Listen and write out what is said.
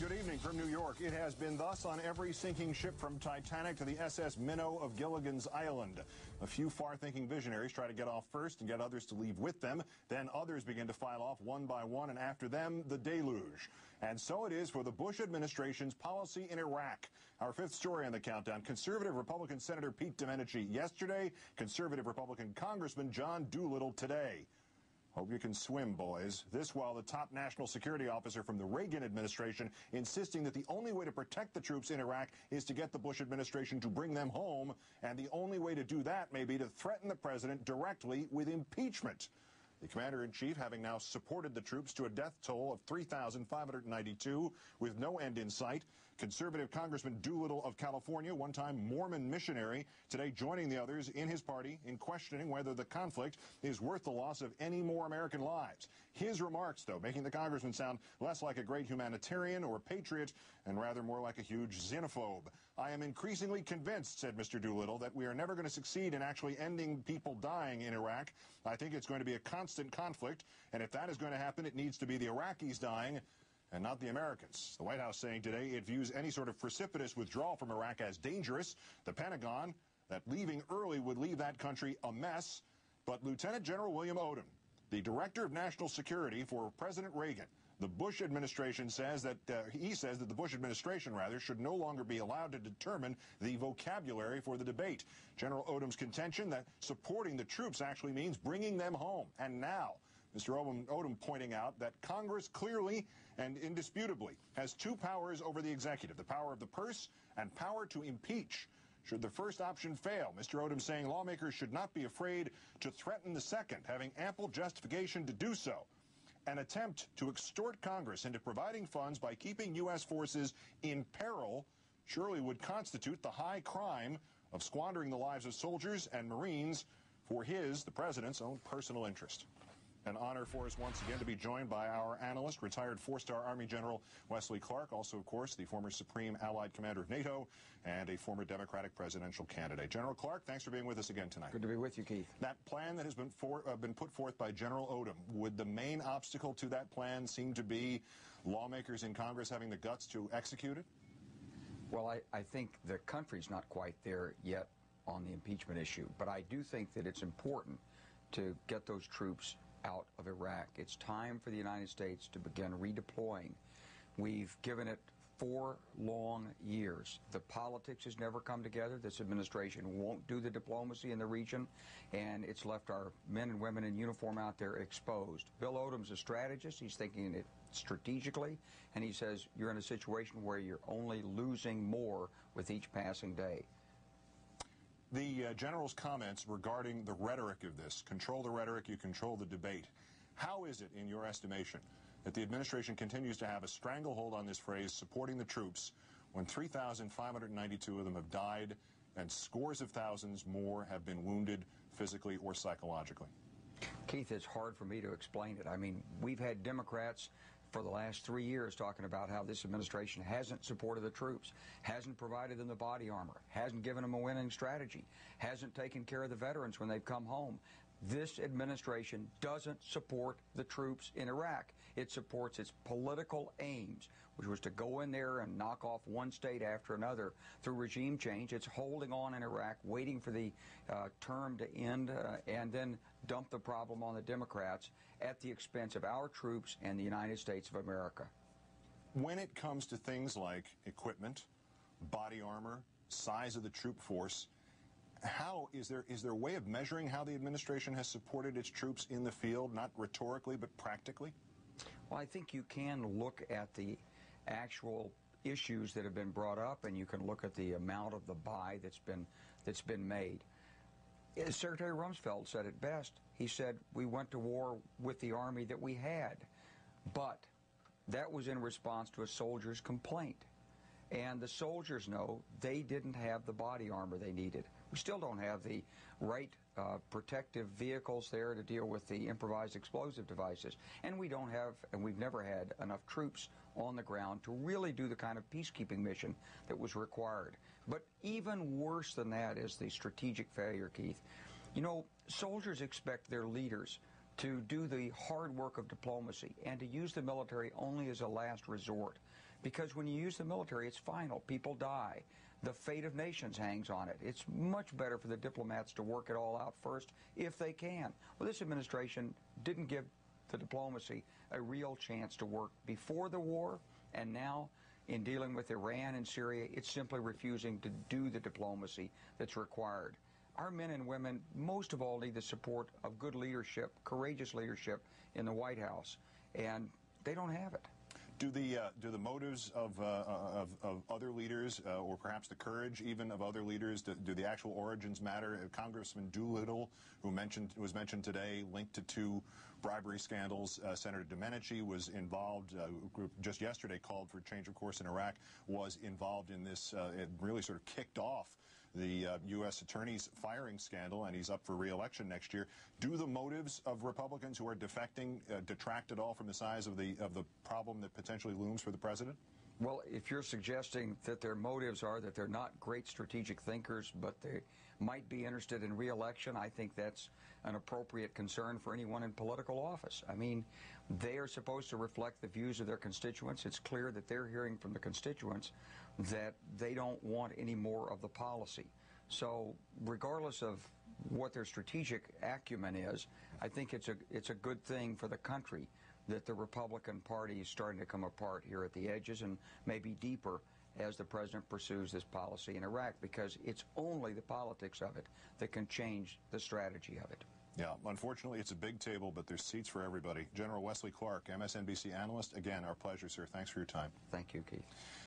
Good evening from New York. It has been thus on every sinking ship from Titanic to the SS Minnow of Gilligan's Island. A few far-thinking visionaries try to get off first and get others to leave with them. Then others begin to file off one by one, and after them, the deluge. And so it is for the Bush administration's policy in Iraq. Our fifth story on the countdown, conservative Republican Senator Pete Domenici yesterday, conservative Republican Congressman John Doolittle today. Hope you can swim, boys. This while the top national security officer from the Reagan administration insisting that the only way to protect the troops in Iraq is to get the Bush administration to bring them home, and the only way to do that may be to threaten the president directly with impeachment. The commander-in-chief having now supported the troops to a death toll of 3,592 with no end in sight. Conservative Congressman Doolittle of California, one-time Mormon missionary, today joining the others in his party in questioning whether the conflict is worth the loss of any more American lives. His remarks, though, making the congressman sound less like a great humanitarian or patriot and rather more like a huge xenophobe. I am increasingly convinced, said Mr. Doolittle, that we are never going to succeed in actually ending people dying in Iraq. I think it's going to be a constant conflict, and if that is going to happen, it needs to be the Iraqis dying and not the Americans. The White House saying today it views any sort of precipitous withdrawal from Iraq as dangerous. The Pentagon, that leaving early would leave that country a mess. But Lieutenant General William Odom, the Director of National Security for President Reagan, the Bush administration says that he says that the Bush administration, rather, should no longer be allowed to determine the vocabulary for the debate. General Odom's contention that supporting the troops actually means bringing them home. And now, Mr. Odom pointing out that Congress clearly and indisputably has two powers over the executive, the power of the purse and power to impeach. Should the first option fail, Mr. Odom saying lawmakers should not be afraid to threaten the second, having ample justification to do so. An attempt to extort Congress into providing funds by keeping U.S. forces in peril surely would constitute the high crime of squandering the lives of soldiers and Marines for his, the president's, own personal interest. An honor for us once again to be joined by our analyst, retired four-star Army General Wesley Clark, also, of course, the former Supreme Allied Commander of NATO and a former Democratic presidential candidate. General Clark, thanks for being with us again tonight. Good to be with you, Keith. That plan that has been put forth by General Odom, would the main obstacle to that plan seem to be lawmakers in Congress having the guts to execute it? Well, I think the country's not quite there yet on the impeachment issue, but I do think that it's important to get those troops out of Iraq. It's time for the United States to begin redeploying. We've given it 4 long years. The politics has never come together. This administration won't do the diplomacy in the region, and it's left our men and women in uniform out there exposed. Bill Odom's a strategist. He's thinking it strategically, and he says you're in a situation where you're only losing more with each passing day. The General's comments regarding the rhetoric of this, control the rhetoric, you control the debate. How is it, in your estimation, that the administration continues to have a stranglehold on this phrase, supporting the troops, when 3,592 of them have died and scores of thousands more have been wounded physically or psychologically? Keith, it's hard for me to explain it. I mean, we've had Democrats for the last 3 years talking about how this administration hasn't supported the troops, hasn't provided them the body armor, hasn't given them a winning strategy, hasn't taken care of the veterans when they've come home. This administration doesn't support the troops in Iraq. It supports its political aims, which was to go in there and knock off one state after another through regime change. It's holding on in Iraq, waiting for the term to end, and then dump the problem on the Democrats at the expense of our troops and the United States of America. When it comes to things like equipment, body armor, size of the troop force, is there a way of measuring how the administration has supported its troops in the field, not rhetorically but practically? Well, I think you can look at the actual issues that have been brought up, and you can look at the amount of the buy that's been made. Secretary Rumsfeld said it best. He said, we went to war with the army that we had, but that was in response to a soldier's complaint. And the soldiers know they didn't have the body armor they needed. We still don't have the right protective vehicles there to deal with the improvised explosive devices. And we don't have, and we've never had, enough troops on the ground to really do the kind of peacekeeping mission that was required. But even worse than that is the strategic failure, Keith. You know, soldiers expect their leaders to do the hard work of diplomacy and to use the military only as a last resort. Because when you use the military, it's final. People die. The fate of nations hangs on it. It's much better for the diplomats to work it all out first if they can. Well, this administration didn't give the diplomacy a real chance to work before the war, and now in dealing with Iran and Syria, it's simply refusing to do the diplomacy that's required. Our men and women, most of all, need the support of good leadership, courageous leadership in the White House, and they don't have it. Do the motives of other leaders, or perhaps the courage even of other leaders, do the actual origins matter? Congressman Doolittle, who was mentioned today, linked to 2 bribery scandals. Senator Domenici was involved. A group just yesterday called for change of course in Iraq, was involved in this. It really sort of kicked off the U.S. Attorney's firing scandal, and he's up for re-election next year. Do the motives of Republicans who are defecting detract at all from the size of the problem that potentially looms for the president? Well, if you're suggesting that their motives are that they're not great strategic thinkers, but they might be interested in re-election, I think that's an appropriate concern for anyone in political office. I mean, they are supposed to reflect the views of their constituents. It's clear that they're hearing from the constituents that they don't want any more of the policy. So regardless of what their strategic acumen is, I think it's a good thing for the country that the Republican Party is starting to come apart here at the edges and maybe deeper as the president pursues this policy in Iraq, because it's only the politics of it that can change the strategy of it. Yeah, unfortunately, it's a big table, but there's seats for everybody. General Wesley Clark, MSNBC analyst, again, our pleasure, sir. Thanks for your time. Thank you, Keith.